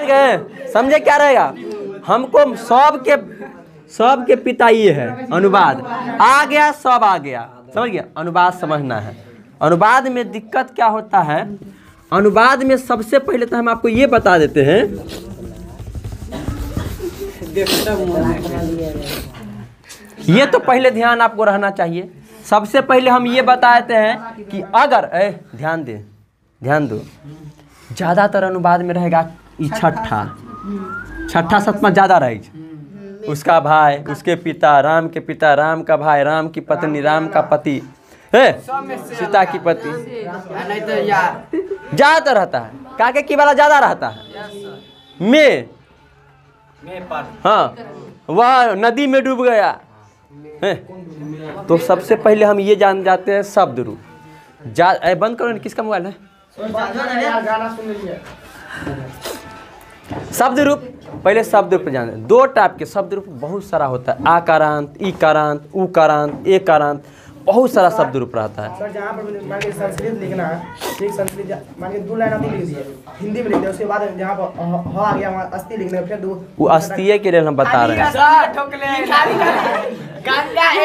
गए? समझे क्या रहेगा? हमको सबके पिता ये है, अनुवाद आ गया, सब आ गया, समझ गया? अनुवाद समझना है। अनुवाद में दिक्कत क्या होता है? अनुवाद में सबसे पहले तो हम आपको ये बता देते हैं, ये तो पहले ध्यान आपको रहना चाहिए। सबसे पहले हम ये बता देते हैं कि अगर ध्यान दो, ज़्यादातर अनुवाद में रहेगा छठा सतमा ज़्यादा रहेगा। उसका भाई, उसके पिता, राम के पिता, राम का भाई, राम की पत्नी, राम का पति, सीता की पति, ज़्यादातर रहता है। काके की वाला ज़्यादा रहता है में, हाँ, वह नदी में डूब गया है। तो सबसे पहले हम ये जान जाते हैं शब्द रूप। बंद करो, किसका मोबाइल है? शब्द रूप, पहले शब्द रूप जान। दो टाइप के शब्द रूप बहुत सारा होता है, आकारांत, ईकारांत, उकारांत, एकारांत, बहुत सारा शब्द रूप रहता है। सर जहाँ पर मान के संस्कृत लिखना है, ठीक, संस्कृत मान के 2 लाइन आप लिख दिए, हिंदी में लिख दिया, उसके बाद जहाँ पर ह आ गया वहाँ अस्थि लिखना है, फिर वो अस्तिये के लिए हम बता रहे हैं,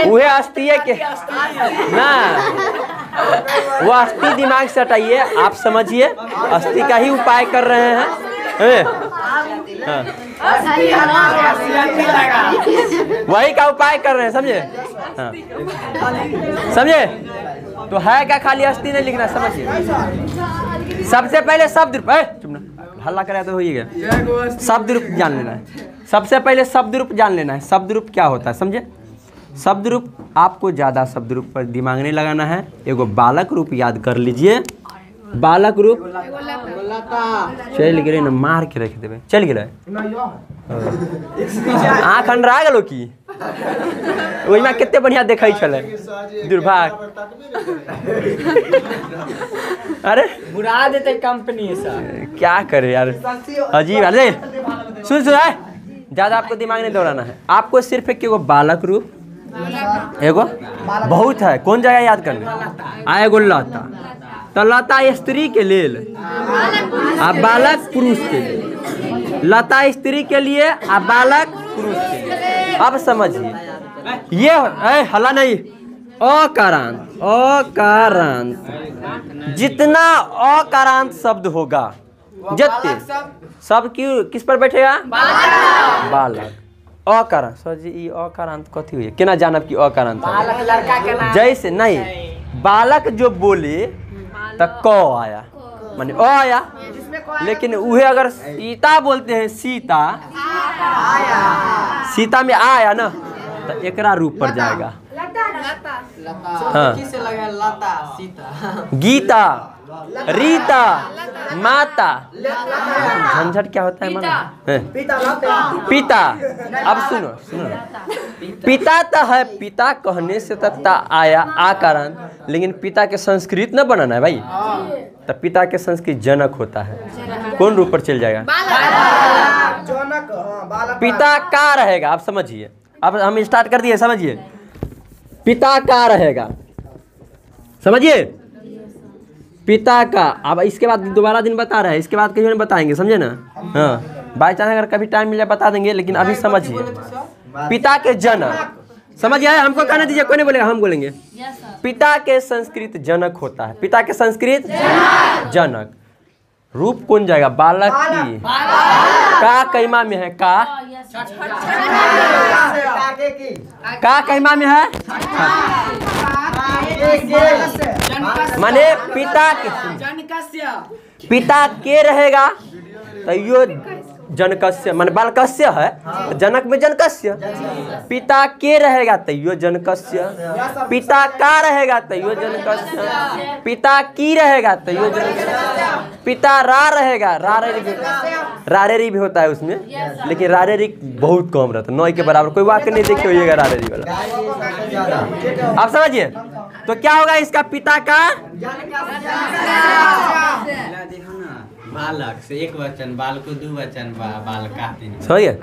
वह अस्तिये के ना, वो अस्थि दिमाग से हटाइए, आप समझिए अस्थि का ही उपाय कर रहे हैं। वही का उपाय कर रहे हैं, समझे? हाँ, समझे? तो है क्या खाली अस्थि नहीं लिखना, समझिए। सबसे पहले शब्द रूप, चुप ना, हल्ला करे तो हो ही गया। शब्द रूप जान लेना है, सबसे पहले शब्द रूप जान लेना है। शब्द रूप क्या होता है, समझे? शब्द रूप आपको ज़्यादा शब्द रूप पर दिमाग नहीं लगाना है। एगो बालक रूप याद कर लीजिए। बालक रूप चल गिरे न, मार के रख देवे, चल गिरे आँख अंडरा गलो की वही में कितने बढ़िया देखै छले दुर्भाग्य। अरे बुरा देते कंपनी से, क्या करे यार, अजीब। अरे सुन ज़्यादा आपको दिमाग नहीं दौड़ाना है। आपको सिर्फ एक एगो बालक रूप, एगो बहुत है, कौन जगह याद करना? एगो लता, तो लता स्त्री के लिए आ बालक पुरुष के लिए, लता स्त्री के लिए आ बालक पुरुष के लिए। अब समझिए ये हला नहीं, अकारांत, जितना अकारांत शब्द होगा, जितने सब किस पर बैठेगा? बालक। अकारांत, सर जी ये अकारांत कथी हुई, केना जानब कि अकारांत है? जैसे नहीं, बालक जो बोले तो क आया, माने अ आया, लेकिन वह अगर सीता बोलते हैं, सीता में आया ना, तो एकरा रूप पर जाएगा। हाँ, गीता, रीता, माता, झंझट क्या होता है माना? पिता। अब सुनो, पिता तो है, पिता कहने से तत्ता आया आकारांत, लेकिन पिता के संस्कृत न बनाना है भाई। तो पिता के संस्कृत जनक होता है, कौन रूप पर चल जाएगा? पिता का रहेगा। आप समझिए, अब हम स्टार्ट कर दिए, समझिए। पिता का रहेगा, समझिए, पिता का। अब इसके बाद दोबारा दिन बता रहे हैं, इसके बाद कहीं नहीं बताएंगे, समझे ना? हाँ, बाई चांस अगर कभी टाइम मिले बता देंगे, लेकिन अभी समझिए पिता के जनक। समझ आया? हमको कहने दीजिए, कोई नहीं बोलेगा, हम बोलेंगे। पिता के संस्कृत जनक होता है, पिता के संस्कृत जनक। रूप कौन जाएगा? बालक की। का कैमा में है? का कैमा में है? माने पिता के रहेगा तो यो जनकस्य, माने बालकस्य है, जनक में जनकस्य। पिता के रहेगा तो यो जनकस्य, पिता का रहेगा तो यो जनकस्य, पिता की रहेगा तो यो जनकस्य, पिता रा रहेगा, रारेरी भी होता है उसमें, लेकिन रारेरी बहुत कम रहता है, 9 के बराबर। कोई वाक्य नहीं देखे होइएगा रारेरी वाला। आप समझिए, तो क्या होगा इसका? पिता का बालक से एक वचन, बाल को 2 वचन, बाल का 3। सही है।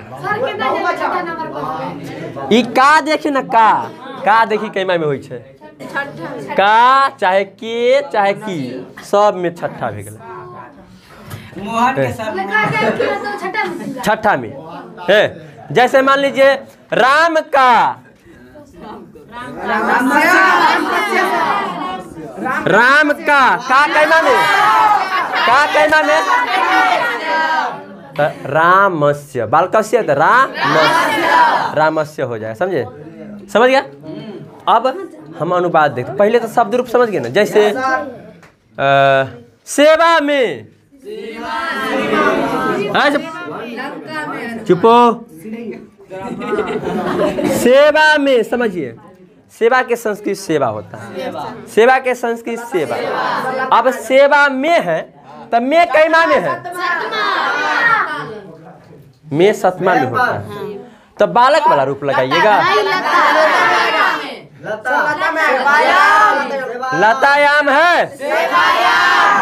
ई का देखिए ना, का देखी कैमा में होई छे, का चाहे के चाहे की, सब में छठा भे गेल। मोहन के सब छठा में है। जैसे मान लीजिए राम का, राम का कहना में, का कहना में रामस्य, बालकस्य तो रामस्य हो जाएगा। समझे, समझ गया। अब हम अनुवाद देखते, पहले तो शब्द रूप समझ गए ना। जैसे सेवा में, चुपो, सेवा में, समझिए सेवा के संस्कृत सेवा होता है, सेवा के संस्कृत सेवा। अब सेवा में है तब में कैमा में है, में सतमा में होता है, तो बालक वाला रूप लगाइएगा। लतायाम है,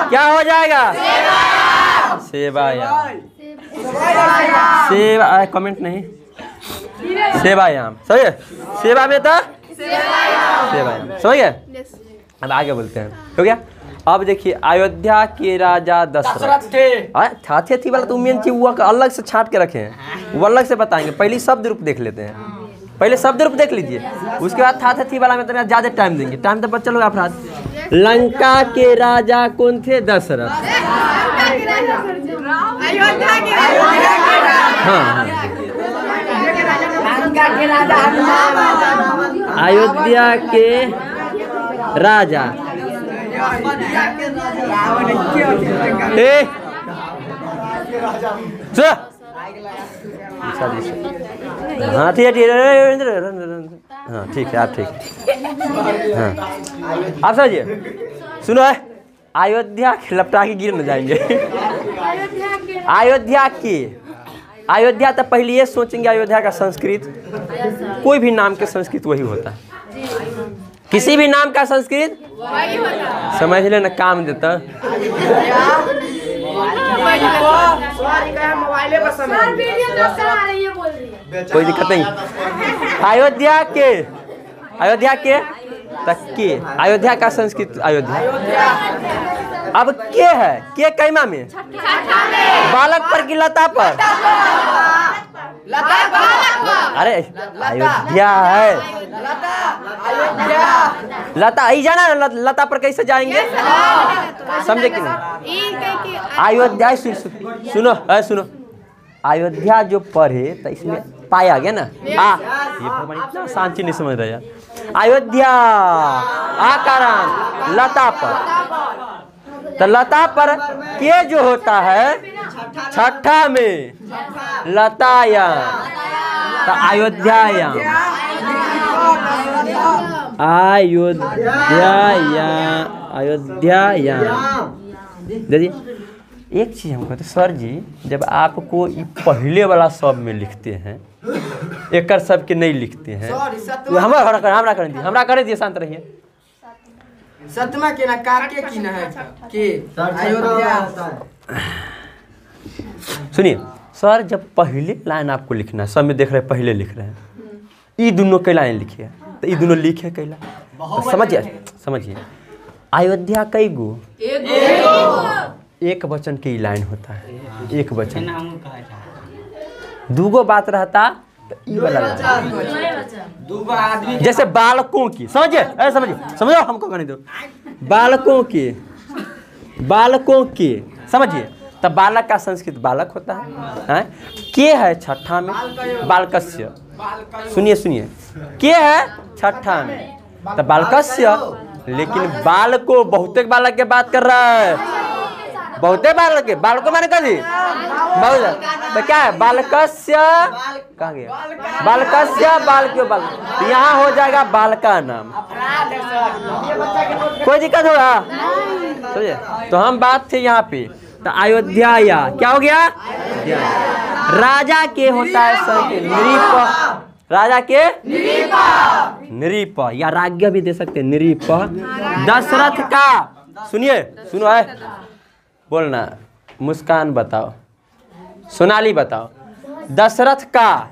क्या हो जाएगा, सेवायाम। सेवा, कमेंट नहीं, सेवायाम। सही है, सेवा में था सेवायाम। समझ गए। अब आगे बोलते हैं, हो गया। अब देखिए अयोध्या के राजा दशरथ थे थी वाला तो मेन चीज वो अलग से छांट के रखे हैं, वो अलग से बताएंगे। पहले शब्द रूप देख लेते हैं, पहले शब्द रूप देख लीजिए, उसके बाद थी वाला में तो ज्यादा टाइम देंगे। टाइम तो बच्चा लोग अपराध। लंका के राजा कौन थे, दशरथ। हाँ, अयोध्या के राजा हाँ ठीक है, हाँ ठीक है, आप ठीक है। हाँ आप समझिए, सुनो है, अयोध्या लपटा के गिर न जाएंगे। अयोध्या तो पहले ये सोचेंगे अयोध्या का संस्कृत, कोई भी नाम के संस्कृत वही होता है, किसी भी नाम का संस्कृत समझ लेना काम देता। कोई दिक्कत नहीं। अयोध्या के तक के, अयोध्या का संस्कृत अयोध्या। अब के है, के कैमा में, बालक पर की लता पर, अरे अयोध्या है, लता आई जाना, लता पर कैसे जाएंगे, समझे कि नहीं। अयोध्या सुनो, अयोध्या जो पढ़े तो इसमें पाया गया ना, ये भगवान इतना शांति नहीं समझ रहा यार। अयोध्या आकारांत लता पर, तो लता पर के जो होता है छठा में लतायाम, तो अयोध्यायाम, अयोध्यायाम। दीदी एक चीज हमको तो सर जी, जब आपको पहले वाला शब्द में लिखते हैं, एक शब्द के नहीं लिखते हैं, हमरा कर दिए, शांत रहिए। सतमा के ना काके की ना है के अयोध्या। सुनिए सर, जब पहले लाइन आपको लिखना है, सब में देख रहे हैं पहले लिख रहे हैं, ये दोनों के लाइन लिखिए, तो ये दोनों लिखे कैला, तो समझिए अयोध्या कई गो, एक वचन की लाइन होता है, एक वचन। दूगो बात रहता तो ई वाला लाइन, जैसे बालकों की, समझिए, समझो हमको कहने दो, बालकों के समझिए, तब बालक का संस्कृत बालक होता है, के है छठा में, बालकस्य। सुनिए, के है छठा में, तब बालकस्य, लेकिन बाल को बहुते बालक के बात कर रहा है, बहुते बालक के, बालको माने कभी बहुत, तो क्या है बालकस्य, कहाँ गया बालकस्य, बाल क्यों बाल, तो यहाँ हो जाएगा बाल का नाम। कोई दिक्कत होगा, समझे। तो हम बात थे यहाँ पे, तो अयोध्या या क्या हो गया, राजा के होता है नृप, राजा के नृप, या राज्ञ भी दे सकते हैं, नृप। दशरथ का, सुनो है, बोलना, मुस्कान बताओ, सोनाली बताओ, दशरथ का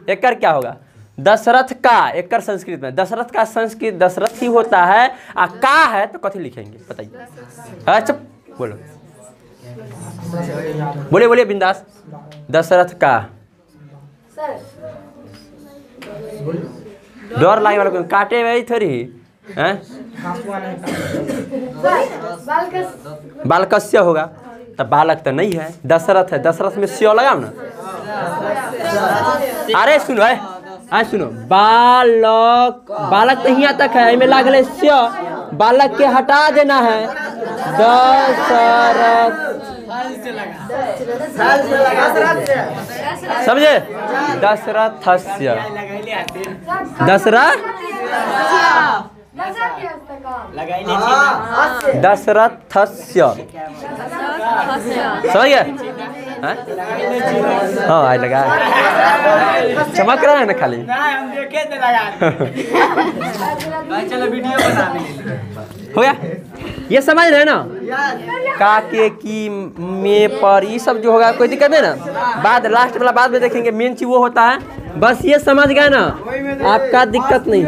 एकर क्या होगा, दशरथ का एकर संस्कृत में, दशरथ का संस्कृत दशरथ ही होता है, का है तो कथी लिखेंगे बताइए। अच्छा बोलो, बोलिए बोलिए बिंदास। दशरथ का डर लागे वाला काटे वही थोड़ी हैं। बालकस्य होगा तो बालक तो नहीं है, दशरथ है, दशरथ में स्यो लगाओ ना। अरे सुनो है सुनो, बालक बालक तो यहाँ तक है, इनमें लागल स्यो, बालक के हटा देना है। दशरथ समझे, दशरथस्य, दशरथ दशरथस्य, समझ गए? हाँ आज लगा, चमक रहा है ना खाली। चलो वीडियो बना हो गया, ये समझ रहे ना? काके की में पर ये सब जो होगा कोई दिक्कत नहीं ना। बाद लास्ट वाला बाद में देखेंगे, मेन चीज वो होता है, बस ये समझ गए ना, आपका दिक्कत नहीं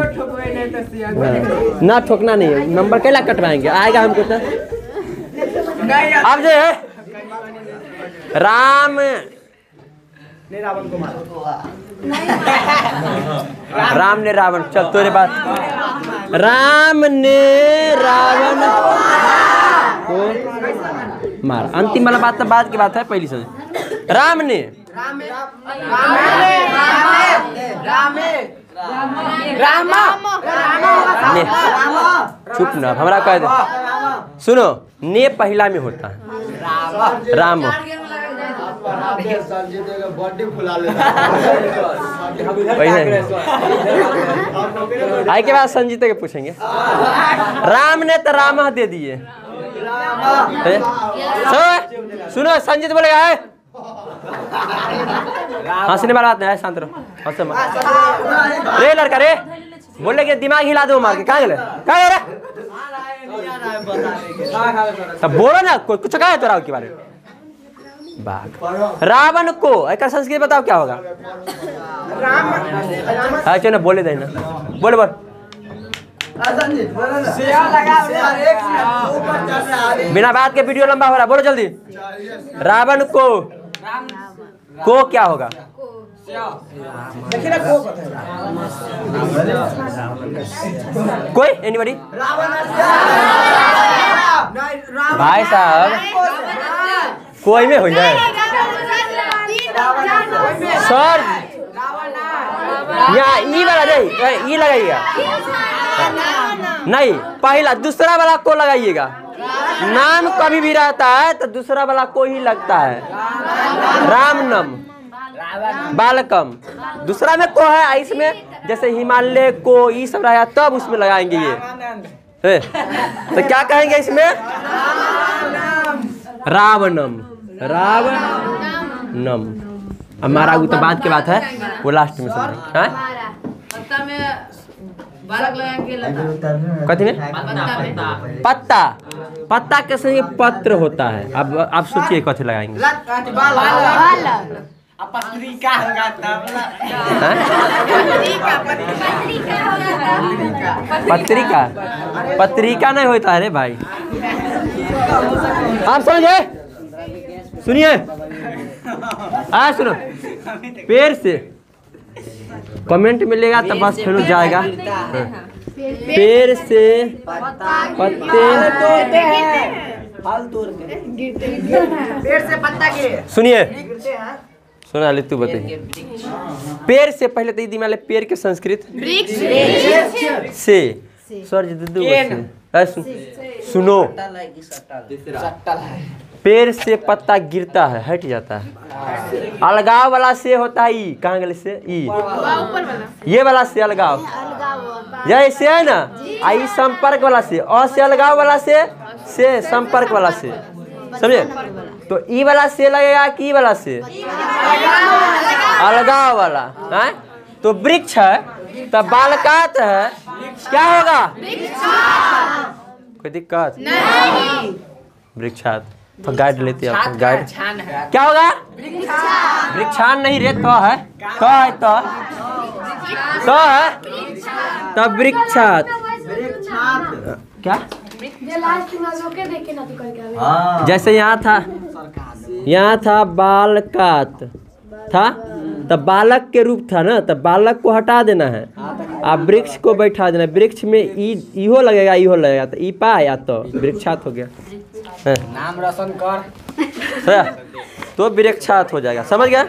ना, ठोकना नहीं। नंबर कैला कटवाएंगे, आएगा हमको तो। अब जो है राम ने रावण को मारा, राम ने रावण, चल तोरे बात। राम ने रावण को मारा, अंतिम वाला बात तो बाद की बात है, पहली समझ। राम ने चुप ना, हमारा कह दे। सुनो, ने पहला में होता है राम। आई के बाद संजीत के पूछेंगे। राम ने तो राम दे दिए। सुनो संजीत बोलेगा है, हंसने वाला बात नहीं है, शांत रहो। रे लड़का रे, बोले कि दिमाग हिला दो मार के, कहाँ गए कहाँ गए? तब बोलो ना, कुछ कहा है तो राव के बारे में। बाघ रावण को एक संस्कृत बताओ क्या होगा? अच्छा ना बोले देना, बोले बोल। बिना बात के वीडियो लंबा हो रहा, बोलो जल्दी। रावण को क्या होगा? देखिए ना, को पता है कोई एनीबॉडी? भाई साहब कोई में हो जाए सर, यहाँ ई वाला नहीं, ई लगाइएगा नहीं, पहला दूसरा वाला को लगाइएगा। नाम कभी भी रहता है तो दूसरा वाला को ही लगता है। रामनम, बालकम, दूसरा में को है, इसमें जैसे हिमालय को ये सब रहा तब उसमें लगाएंगे ये। तो क्या कहेंगे इसमें? रावणम, रावणम। हमारा तो बाद की बात है, वो लास्ट में समझेंगे। कथी में? पत्ता, पत्ता के संग पत्र होता है। अब आप सोचिए कथी लगाएंगे? पत्रिका होगा तब। पत्रिका, पत्रिका नहीं होता है रे भाई, आप समझे? सुनिए, सुनो, पेड़ से कमेंट मिलेगा तो बस फिर जाएगा। पेड़ से पत्ते, पेड़ से पत्ता गिरे, सुनिए गिरते हैं। सुना ले, तू बताइए। पेड़ से पहले तो दिमाग पेड़ के संस्कृत से सर जी सुनो, पेड़ से पत्ता गिरता है, हट जाता है। अलगाव वाला से होता है ई, कहाँ गले से ई, ये वाला से अलगाव, यही से है ना। आई संपर्क वाला से, और से अलगाव वाला से संपर्क वाला से, समझे? तो ई वाला से लगेगा कि ई वाला से? अलगाव वाला है। तो वृक्ष है तो बालकात है, क्या होगा? कोई दिक्कत नहीं। वृक्षात तो गाइड लेते हैं आपको, गाइड क्या होगा? वृक्षान नहीं रे, तो है, तो है, तो है, तो वृक्षात क्या? जैसे यहाँ था यहाँ था बालकात था, तब बालक के रूप था ना, तब बालक को हटा देना है, आप वृक्ष को बैठा देना। वृक्ष में इहो लगेगा, इहो लगेगा, तो ई पा या तो वृक्षात हो गया। नाम रोशन कर तो वृक्षात हो जाएगा, समझ गया?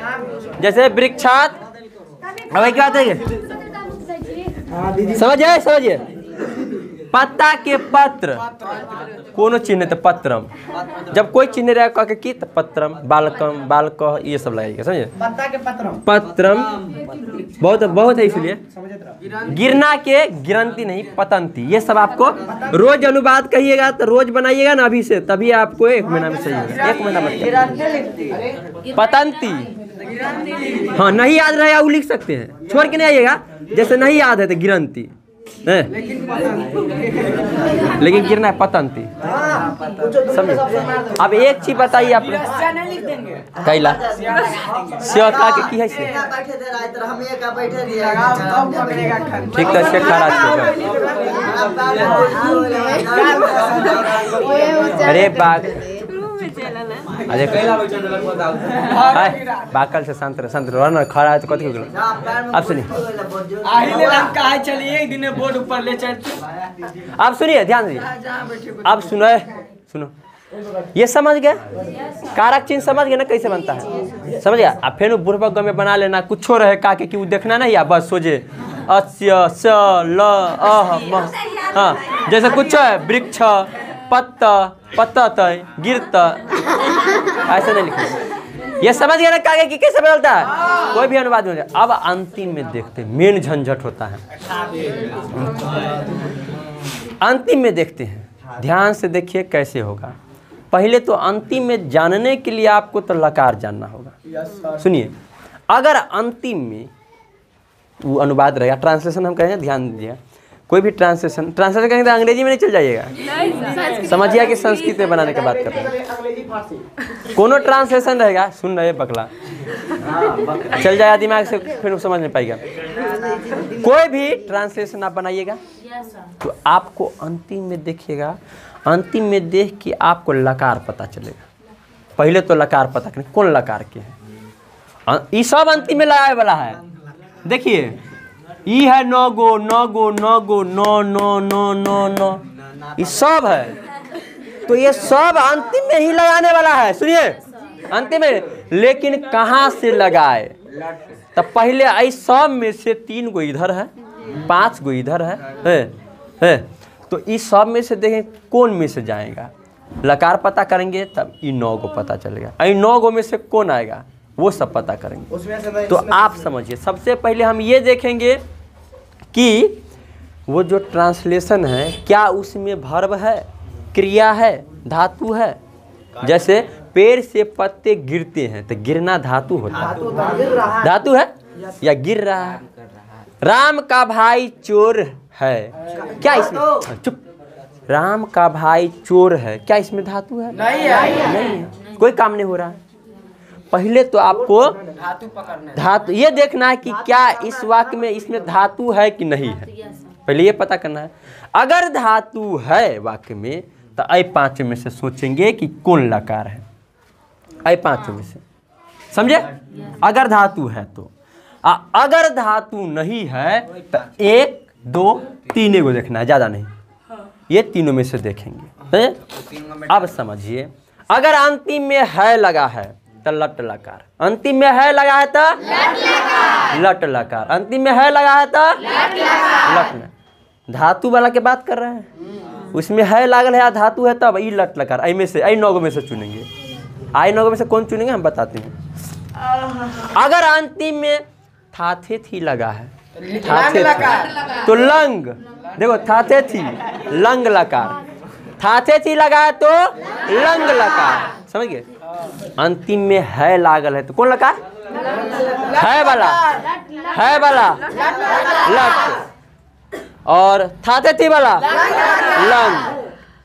जैसे वृक्षात, अब क्या बात है, समझिए पत्ता के पत्र, कोनो चिन्ह तो पत्रम, जब कोई चिन्ह रहेगा कह के तो पत्रम, बालकम, बालक, ये सब लगेगा, समझे? पत्ता के पत्रम, पत्रम बहुत बहुत है, इसलिए गिरना के गिरंती नहीं पतंती, ये सब आपको रोज अनुवाद कहिएगा तो रोज बनाइएगा ना अभी से, तभी आपको 1 महीना में सही होगा। 1 महीना में पतंती, हाँ नहीं याद रहेगा वो लिख सकते हैं, छोड़ के नहीं आइएगा। जैसे नहीं याद है तो गिरंती है, लेकिन गिरना है पतंती, समझे? अब एक चीज बताइए आप कैला सेवका के की है से ठीक है, से खराज अरे बाग, अरे बाकल से संतर रन खड़ा है तो कथी हो गया? अब सुनिए, चलिए एक दिन बोर्ड ऊपर ले चलते। आप सुनिए, ध्यान दीजिए, अब सुनो, ये समझ गए? कारक चिन्ह समझ गए ना कैसे बनता है, समझ गया? अब फिर बुढ़बक में बना लेना, कुछो रहे का के कि देखना नहीं, या बस सोचे अस्य स ल अह म, हाँ जैसे कुछ है वृक्ष, पत्ता, पत्ता गिरत, ऐसे नहीं लिखना। ये समझ गया ना कागे की कैसे बदलता है, कोई भी अनुवाद नहीं होता। अब अंतिम में देखते, मेन झंझट होता है, अंतिम में देखते हैं, ध्यान से देखिए कैसे होगा। पहले तो अंतिम में जानने के लिए आपको तो लकार जानना होगा। सुनिए, अगर अंतिम में वो अनुवाद रहेगा, ट्रांसलेशन हम कहेंगे, ध्यान दीजिए, कोई भी ट्रांसलेशन कहेंगे तो अंग्रेजी में नहीं चल जाइएगा, समझिए कि संस्कृत में बनाने की बात कर रहे हैं। कोनो ट्रांसलेशन रहेगा, सुन रहे बकला, चल जाएगा दिमाग से, फिर समझ नहीं पाएगा। कोई भी ट्रांसलेशन आप बनाइएगा तो आपको अंतिम में देखिएगा, अंतिम में देख के आपको लकार पता चलेगा। पहले तो लकार पता करें कौन लकार के हैं, ये सब अंतिम में लगाए वाला है। देखिए ई है 9 गो 9 गो 9 गो 9 9 9 9 9, ये सब है, तो ये सब अंतिम में ही लगाने वाला है। सुनिए अंतिम में, लेकिन कहाँ से लगाए? तो पहले आई सब में से 3 गो इधर है, 5 गो इधर है, तो इस सब में से देखें कौन में से जाएगा, लकार पता करेंगे तब ये 9 गो पता चलेगा। आई 9 गो में से कौन आएगा वो सब पता करेंगे। तो आप समझिए, सबसे पहले हम ये देखेंगे कि वो जो ट्रांसलेशन है क्या उसमें वर्ब है, क्रिया है, धातु है। जैसे पेड़ से पत्ते गिरते हैं तो गिरना धातु होता है, धातु है या गिर रहा है। राम का भाई चोर है, क्या इसमें, चुप, राम का भाई चोर है, क्या इसमें धातु है? नहीं है, कोई काम नहीं हो रहा है। पहले तो आपको धातु ये देखना है कि क्या इस वाक्य में इसमें धातु है कि नहीं है, पहले ये पता करना है। अगर धातु है वाक्य में तो आई 5 में से सोचेंगे कि कौन लकार है, आई 5 में से, समझे? अगर धातु है तो, अगर धातु नहीं है तो 1 2 3 को देखना है, ज़्यादा नहीं, ये तीनों में से देखेंगे। अब समझिए, अगर अंतिम में है लगा है तो लट लकार, अंतिम में है लगा है तो लट लकार, अंतिम में है लगा है तो लट लकार। धातु वाला के बात कर रहे हैं, उसमें है लागल है, धातु है तब ई लट लकार। आई में से, आई 9 में से चुनेंगे, आई 9 में से कौन चुनेंगे हम बताते हैं। अगर अंतिम में थाथे थी लगा है, थाथे थी तो लंग, देखो थाथे थी लंग लकार, थाथे थी लगा है तो लंग लकार, समझ गए? अंतिम में है लागल है तो कौन लकार? है वाला लट, और थाथे थी वाला लंग,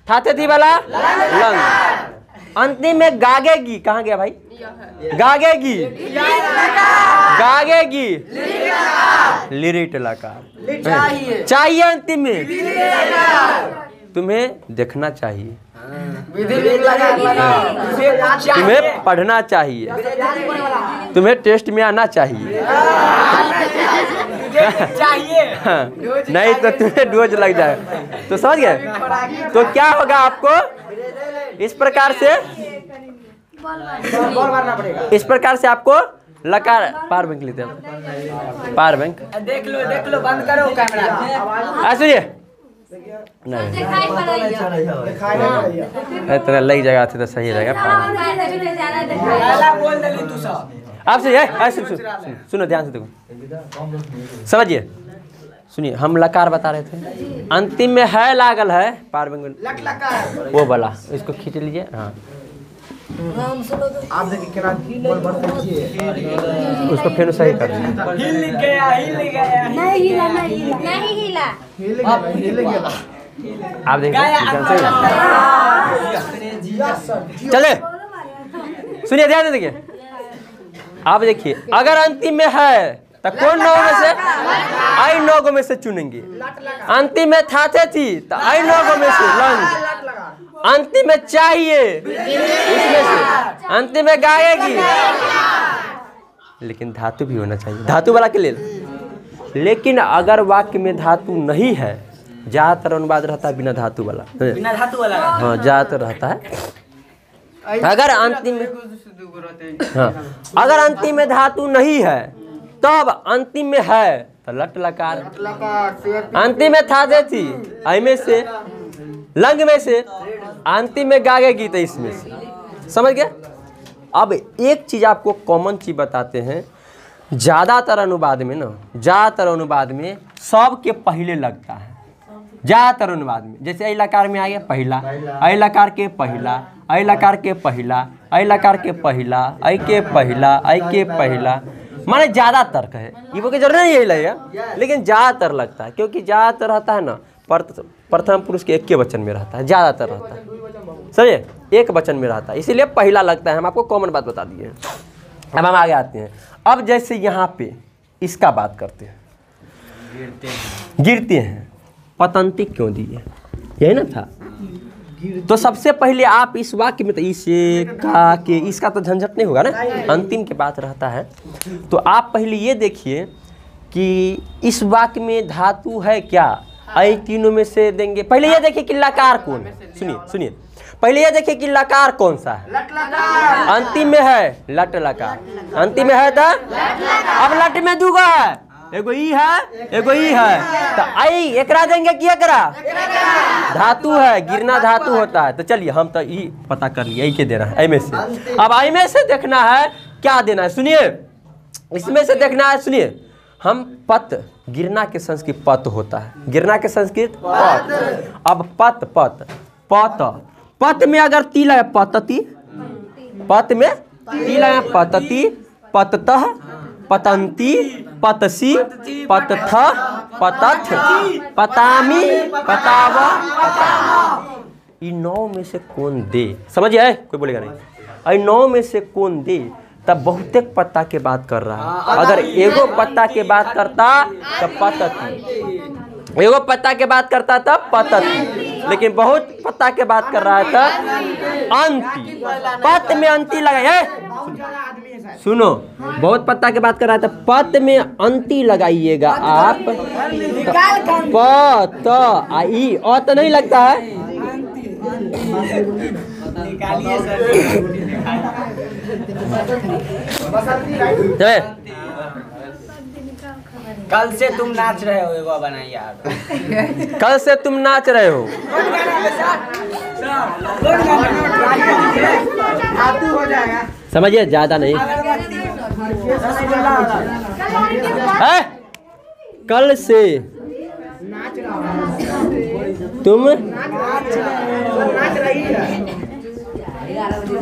थाथे थी वाला लंग। अंतिम में गागेगी, कहाँ गया भाई? गागेगी, गागेगी लिरिट लकार चाहिए अंतिम में, तुम्हें देखना चाहिए, लगा तुम्हें पढ़ना चाहिए, तुम्हें टेस्ट में आना चाहिए। हाँ, नहीं तो तुम्हें डोज लग जाए। तो समझ गए? तो क्या होगा आपको इस प्रकार से, बॉल मारना पड़ेगा। इस प्रकार से आपको लकार पावर बैंक लेते हैं, पावर बैंक। देख लो बंद करो कैमरा। सुनिए नहीं इतना लग जाएगा तो सही रहेगा। आप सुनो ध्यान से, देखो समझिए, सुनिए, हम लकार बता रहे थे, अंतिम में है लागल है पावर बैंक वो वाला, इसको खींच लीजिए। हाँ आप देखिए कितना बॉल बंद कीजिए, उसको फिर सही कर दीजिए। हिल गया आप देखिए चले, सुनिए ध्यान से देखिए। आप देखिए, अगर अंतिम में है तो कौन 9 में से, आई 9 में से चुनेंगे। अंतिम में थाते थी तो आई 9 में से लंग, अंतिम में चाहिए इसमें से, अंतिम में गाएगी, लेकिन धातु भी होना चाहिए, धातु वाला के लिए। लेकिन अगर वाक्य में धातु नहीं है, ज्यादातर अनुवाद रहता है बिना धातु वाला, बिना धातु वाला। हाँ ज्यादातर रहता है। अगर अंतिम में, हाँ अगर अंतिम में धातु नहीं है तब अंतिम में है तो लट लकार, अंतिम में था दे थी आई में से, लंग में से, अंतिम में गागेगी तो इसमें से। समझ गए? अब एक चीज आपको कॉमन चीज बताते हैं, ज्यादातर अनुवाद में ना, ज्यादातर अनुवाद में सबके पहले लगता है, ज्यादातर अनुवाद में। जैसे ऐ लकार में आ गया पहला, ऐ लकार के पहला, ऐ लकार के पहला, ऐ लकार के पहला, ऐ के पहला, ऐ के पहला, माने ज्यादातर कहे ये वो के जरूर नहीं यही लगेगा, लेकिन ज्यादातर लगता है, क्योंकि ज्यादातर रहता है ना प्रथम पुरुष के एक के वचन में रहता है, ज्यादातर रहता है, समझे, एक वचन में रहता है, इसीलिए पहला लगता है। हम आपको कॉमन बात बता दिए। अब हम आगे आते हैं। अब जैसे यहाँ पे इसका बात करते हैं, गिरते हैं, पतंती क्यों दिए, यही ना था। तो सबसे पहले आप इस वाक्य में तो इसे का के इसका तो झंझट नहीं होगा ना, अंतिम के बात रहता है। तो आप पहले ये देखिए कि इस वाक्य में धातु है क्या, आई तीनों में से देंगे। पहले ये देखिए कि लकार कौन है, सुनिए पहले ये देखिए कि लकार कौन सा है, अंतिम में है लट लकार, अंतिम में है तो अब लट में दूगो है, एगो ई है एगो ई है, तो आई एकरा देंगे कि एकरा, धातु है, गिरना धातु होता है। तो चलिए हम तो ई पता कर लिए, ई के देना है, आई में से। अब आई में से देखना है क्या देना है, सुनिए इसमें से देखना है। सुनिए, हम पत, गिरना के संस्कृत पत होता है, गिरना के संस्कृत पत। अब पत पत पत, पत में अगर ती लगे पतती, पत में ती लगे पतती, पततः, पतंती, पतसी, पतथ, पतथ, पतामी, पतावा, पतामी। इन 9 में से कौन दे, समझिए, कोई बोलेगा नहीं, इन 9 में से कौन दे, तब बहुतेक पत्ता के बात कर रहा है। अगर एगो पत्ता के बात करता तब पतती, एगो पत्ता के बात करता तब पतती, लेकिन बहुत पत्ता के बात कर रहा है तब अंति, पत में अंति लगाइए। सुनो, बहुत पत्ता के बात कर रहा है तो पत में अंति लगाइएगा आप, पत आई और तो नहीं लगता है। कल से तुम नाच रहे हो, एगो बनाइए यार। कल से तुम नाच रहे हो, हो जाएगा, समझिए, ज्यादा नहीं है। कल से तुम,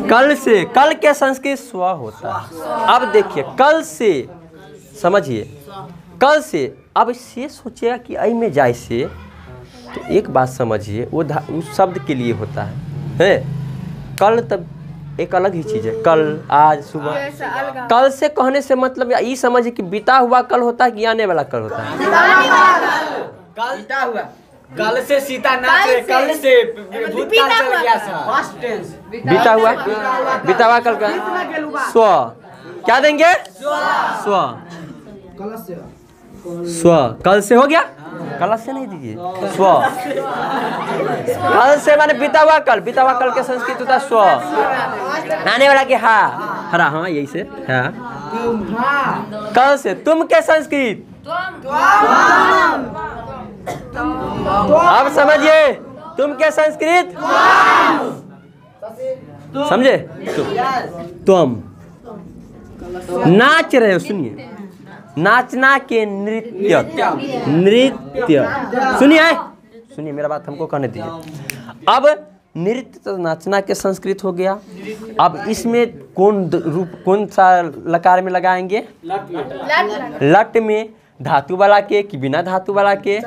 कल से, कल के संस्कृत स्व होता है। अब देखिए कल से, समझिए कल से, अब से सोचेगा कि आई में जाए से, तो एक बात समझिए, वो उस शब्द के लिए होता है। कल तब एक अलग ही चीज़ है, कल, आज, सुबह। कल से कहने से मतलब ये समझिए कि बीता हुआ कल होता है कि आने वाला कल होता है, कल से सीता नाच रहे, कल से भूतकाल चल गया सर। पास्ट टेंस बीता हुआ कल का स्व क्या देंगे स्व कल से हो गया कल से नहीं दीजिए स्व कल से माने बीता हुआ कल के संस्कृत होता है स्व आने वाला के हा हरा हाँ यही से हाँ कल से तुम के संस्कृत अब समझिए तुम के संस्कृत समझे तुम नाच रहे हो सुनिए नाचना के नृत्य सुनिए मेरा बात हमको कहने दीजिए। अब नृत्य तो नाचना के संस्कृत हो गया। अब इसमें कौन सा लकार में लगाएंगे लट में धातु वाला के कि बिना धातु वाला के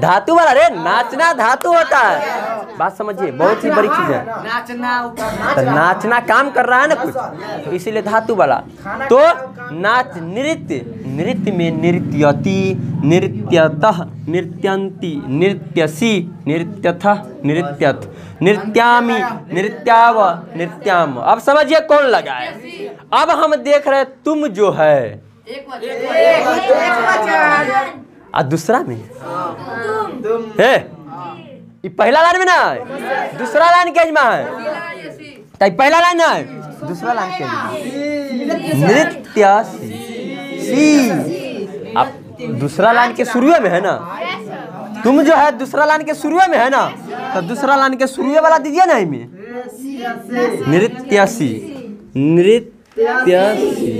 धातु वाला रे नाचना धातु होता है बात समझिए बहुत ही बड़ी चीज है तो नाचना काम कर रहा है ना कुछ तो इसीलिए धातु वाला तो नाच नृत्य में नृत्यति नृत्यतः नृत्यंती नृत्यसी नृत्यथ नृत्यथ नृत्यामी नृत्याव नृत्याम। अब समझिए कौन लगा है। अब हम देख रहे तुम जो है और दूसरा में है ये पहला लाइन में ना है दूसरा लाइन के में है पहला लाइन ना है दूसरा लाइन के नृत्य सी। अब दूसरा लाइन के शुरू में है ना तुम जो है दूसरा लाइन के शुरू में है ना तो दूसरा लाइन के शुरू वाला दीजिए ना इसमें नृत्यसी नृत्यसी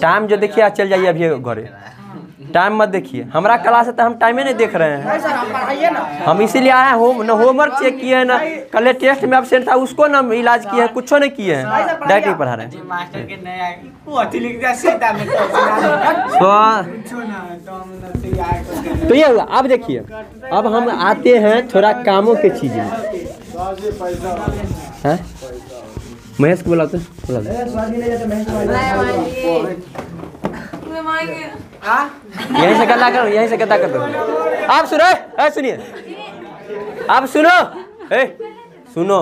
टाइम जो देखिए चल जाइए अभी घरे टाइम मत देखिए हमारा क्लास है तो हम टाइम ही नहीं देख रहे हैं हम इसीलिए आए हैं न होमवर्क चेक किए ना कल टेस्ट में एब्सेंट था उसको ना इलाज किए हैं कुछ नहीं किए हैं डायरेक्ट ही पढ़ा रहे हैं मास्टर के नया लिख दिया सीता में तो ये हुआ। अब देखिए अब हम आते हैं थोड़ा कामों के चीज में महेश को बुलाते यहीं से गद्दा करो यहीं से गद्दा कर दो। आप सुनो सुनिए आप सुनो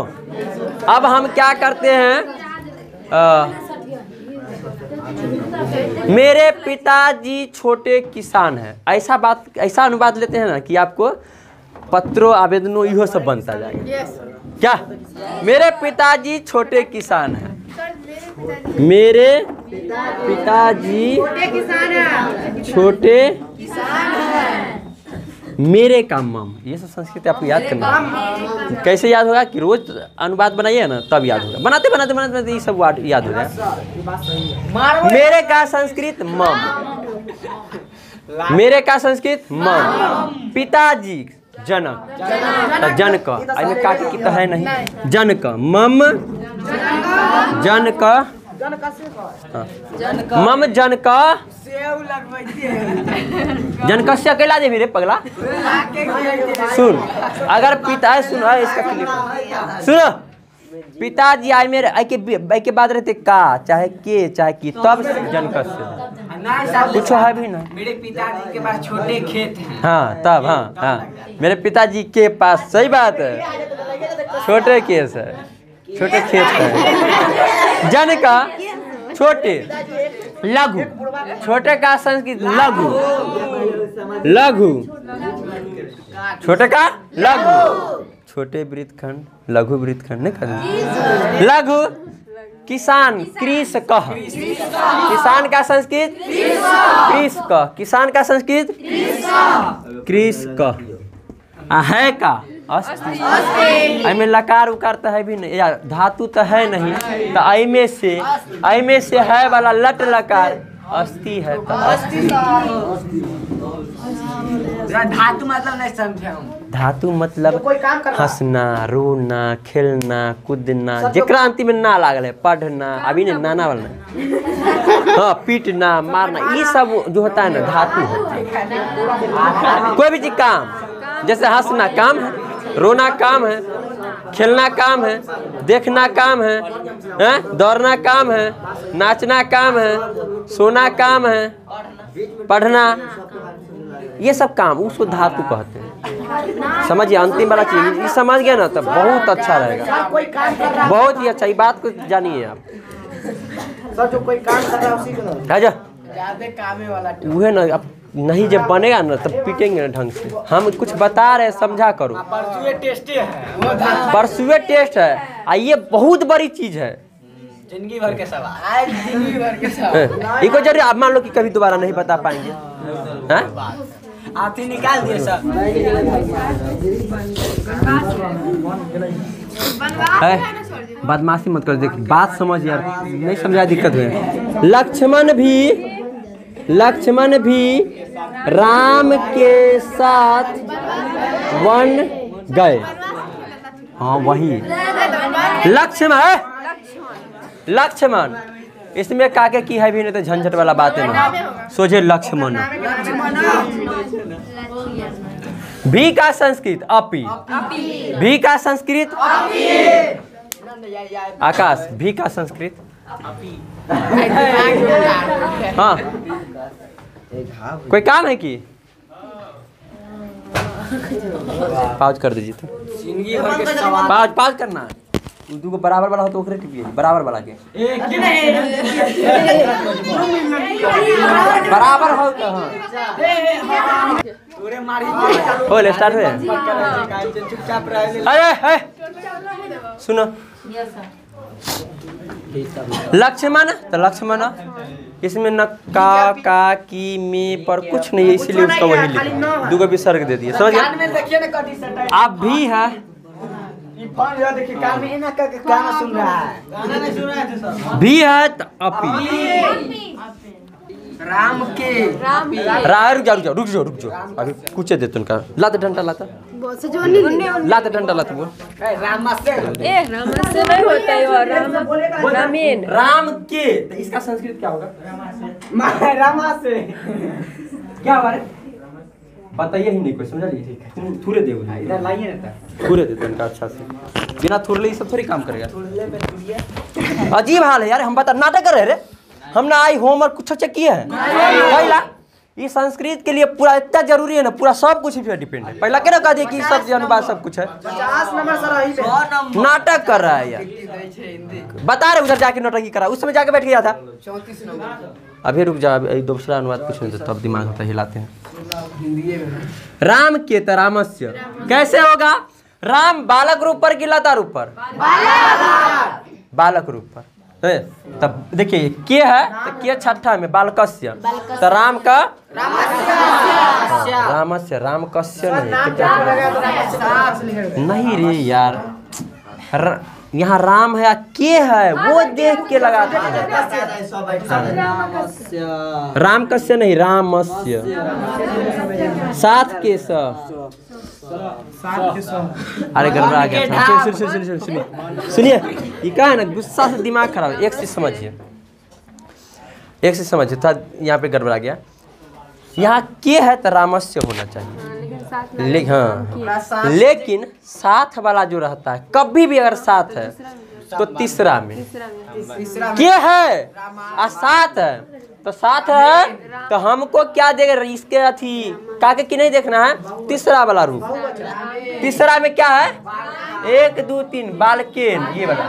अब हम क्या करते हैं मेरे पिताजी छोटे किसान हैं ऐसा अनुवाद लेते हैं ना कि आपको पत्रों आवेदनों इहो सब बनता जाएगा क्या मेरे पिताजी छोटे किसान हैं मेरे पिताजी छोटे मेरे का मम ये सब संस्कृत आपको याद करना है। कैसे याद होगा कि रोज अनुवाद बनाइए ना तब याद होगा बनाते बनाते बनाते ये सब वर्ड याद हो जाए। मेरे का संस्कृत मम मेरे का संस्कृत मम पिताजी जनक जनक में काटी की तो है नहीं जनक मम जनक मम जनक जनक से अकेला दे रे पगला सुन अगर पिता सुनो इसका क्लिप सुनो पिताजी आए मेरे आई के बाद रहते का चाहे के चाहे की तब जनक से कुछ है भी ना मेरे पिताजी के पास छोटे खेत हैं हाँ तब हाँ मेरे पिताजी के पास सही बात है छोटे केस है छोटे खेत है जन का छोटे लघु छोटे का संस्कृत लघु लघु छोटे का लघु छोटे वृत्तखंड लघु वृत्तखंड नहीं कर लघु किसान कृषक किसान का संस्कृत कृषक किसान का संस्कृत कृषक है का में लकार उकार तो है भी नहीं या धातु तो है नहीं तो आई में से है वाला लट लकार अस्थि है तो धातु मतलब नहीं समझे धातु मतलब हंसना रोना खेलना कूदना जेकरा अंतिम में ना लागल है पढ़ना अभी नहीं नाना वाला हाँ पीटना मारना ये सब जो होता है ना धातु होता है। कोई भी चीज काम जैसे हंसना काम है रोना काम है खेलना काम है, देखना काम है, दौड़ना काम है, नाचना काम है, सोना काम है, पढ़ना, ये सब काम उसको धातु कहते हैं। समझिए अंतिम वाला चीज ये समझ गया ना, तब बहुत अच्छा रहेगा, बहुत ही अच्छा। ये बात को जानिए आप। सर जो कोई काम कर रहा है उसी को राजा ज्यादा कामे वाला वह ना, अब नहीं जब बनेगा ना तब पीटेंगे ना ढंग से। हम कुछ बता रहे समझा करो। परसुए टेस्ट है, परसुए टेस्ट है, ये बहुत बड़ी चीज है, जिंदगी भर के सवाल, जिंदगी भर के सवाल। इको जरूर आप मान लो कि कभी दोबारा नहीं बता पाएंगे, आप ही निकाल दिए सर। बदमाशी मत कर, देख बात समझ यार, नहीं समझा दिक्कत है। लक्ष्मण भी राम के साथ वन गए। हाँ वही लक्ष्मण, इसमें काके की है भी नहीं तो झंझट वाला बात है ना, सोझे लक्ष्मण। भी का संस्कृत अपी, भी का संस्कृत आकाश, भी का संस्कृत हाँ। कोई काम है कि पाउज कर दीजिए तो, पाउज करना है। उर्दू को बराबर वाला हो तो ओकरे टिपिए, बराबर वाला के बराबर हो तो हाँ ले स्टार्ट हुए। अरे सुनो, लक्ष्मण तो लक्ष्मण, इसमें न का की में पर कुछ नहीं है, इसीलिए उसका वही लिखा, दूगो विसर्ग दे दिए। समझ गए? आप भी है देखिए कान में ना गाना सुन रहा है, गाना नहीं सुन रहे थे सर। भी है तो अपी राम के रुक जाओ अभी कुछ दे तुमका लाते डंडा लाते डंडा लाते बोल। राम से नहीं होता है, रामीन राम के तो इसका संस्कृत क्या होगा? रामा से क्या हुआ रे? बताइए ही नहीं कोई, समझा लीजिए। ठीक है तुम थूरे दे इधर लाइए ना, थूरे दे तुमका अच्छा से, बिना थूरले ये सब थोड़ी काम करेगा। अजीब हाल है यार, हम बता नाटक कर रहे रे, हम ना आई होमवर्क कुछ अच्छा किए हैं पहला। ये संस्कृत के लिए पूरा इतना जरूरी है ना, पूरा सब कुछ इस पे डिपेंड है। पहला क्या कहा दिया कि सब अनुवाद सब कुछ है, 50 नंबर सर नाटक कर रहा है यार, बता रहे उधर जाके नौटंकी करा, उस समय जाके बैठ गया था। 34 नंबर अभी रुक जा, दूसरा अनुवाद कुछ नहीं तो तब दिमाग होता हिलाते हैं। राम के तरामस्य कैसे होगा? राम बालक रूप पर कि लता रूप पर? बालक रूप पर। तब देखिए के है तो के छठा में बालकस्य, तो राम का रामस्य, राम कस्य नहीं रे यार, यहाँ राम है के है वो देख के लगाते हैं। राम कस्य नहीं, रामस्य, साथ के अरे गड़बड़ा गया था। सुनिए ये क्या है ना, गुस्सा से दिमाग खराब है। एक चीज समझिए, था यहाँ पे गड़बड़ा गया। यहाँ के है तो रामस्य होना चाहिए, हाँ लेकिन साथ वाला जो रहता है कभी भी अगर साथ है तो तीसरा में के है और साथ है तो साथ है तो हमको क्या देगा इसके अथी काके की नहीं देखना है, तीसरा वाला रूप। तीसरा में क्या है 1 2 3 बालकेन, ये वाला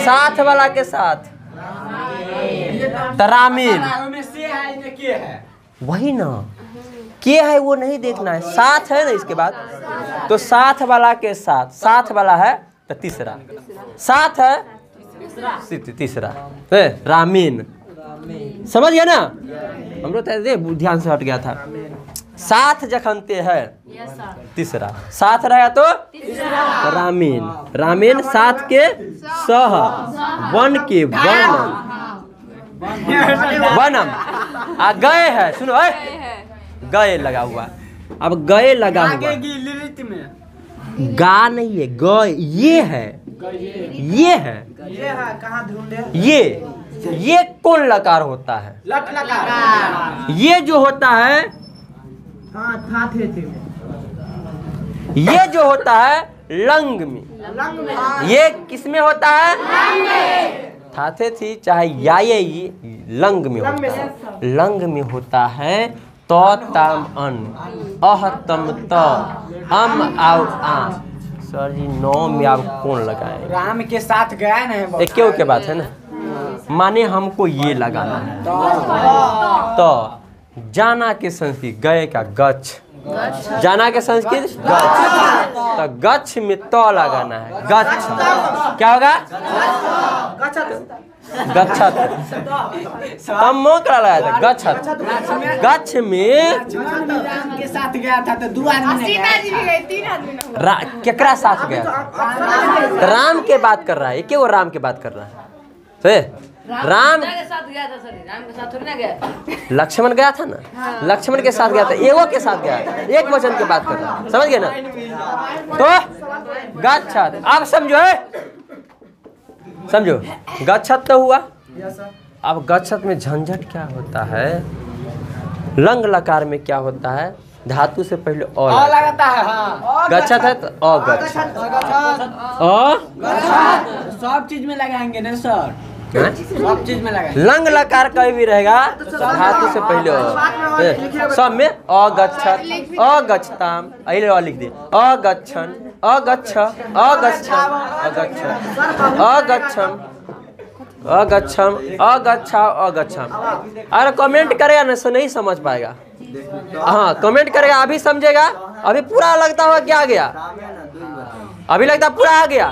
साथ वाला के साथ तरामीन, वही ना के है वो नहीं देखना है, साथ है ना इसके बाद तो साथ वाला के साथ, साथ वाला है तो तीसरा, साथ है तीसरा रामीन। समझ गया ना? हम लोग ध्यान से हट गया था। साथ जखनते है तीसरा, साथ रहा तो रामीन, रामीन साथ के सह, वन के वनम आ गए है। सुनो गए लगा हुआ, अब गए लगा हुआ गा नहीं है, गए ये है, ये है कहाँ ढूंढे? ये कौन लकार होता है? लट लकार। ये जो होता है हाँ था थे। ये जो होता है लंग में। ये किस में होता है? थाथे थी चाहे याये लंग में होता है। लंग में होता है तो तम अन अह तम त अम आव आ। सर जी 9 में आप कौन लगाए? राम के साथ गया ना, एक के बात है ना, माने हमको ये लगाना है। तो जाना के संस्कृत गए का गच्छ, जाना के संस्कृत गच्छ, तो गच्छ में तो लगाना है। गच्छ क्या होगा? गच्छत। तब मोह करा लगाया था गच्छत। गच्छ में राम के साथ गया था तो 2 आदमी सीता जी भी गई, 3 आदमी ना हुआ। केकरा साथ गया? तो राम के बात कर रहा है, एक वो राम के बात कर रहा है। राम के साथ गया था, सॉरी राम के साथ थोड़ी ना गया। लक्ष्मण गया था ना, लक्ष्मण के साथ गया था, एगो के साथ गया था, एक वचन की बात कर रहा है, समझ गए ना? तो गच्छत, अब समझो है, समझो गच्छत तो हुआ। अब गच्छत में झंझट क्या होता है? लंग लकार में क्या होता है? धातु से पहले अ लगाता है। हाँ, गच्छत है तो अगच्छत, सब चीज में लगाएंगे ना सर, सब चीज में लगाएंगे। लंग लकार कहीं भी रहेगा धातु से पहले अ। सब में अगच्छत, अगच्छताम, अ लिख दिए, अगच्छन, अगच्छ, अगच्छम, अगच्छन, अगच्छम, अगच्छम, अगच्छा, अगच्छम। अरे कमेंट करेगा ना सो नहीं समझ पाएगा। हाँ कमेंट करेगा अभी समझेगा। अभी पूरा लगता होगा क्या आ गया, अभी लगता पूरा आ गया।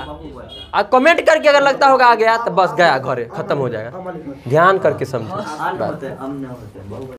अब कमेंट करके अगर लगता होगा आ गया तो बस गया घरे, खत्म हो जाएगा। ध्यान करके समझो।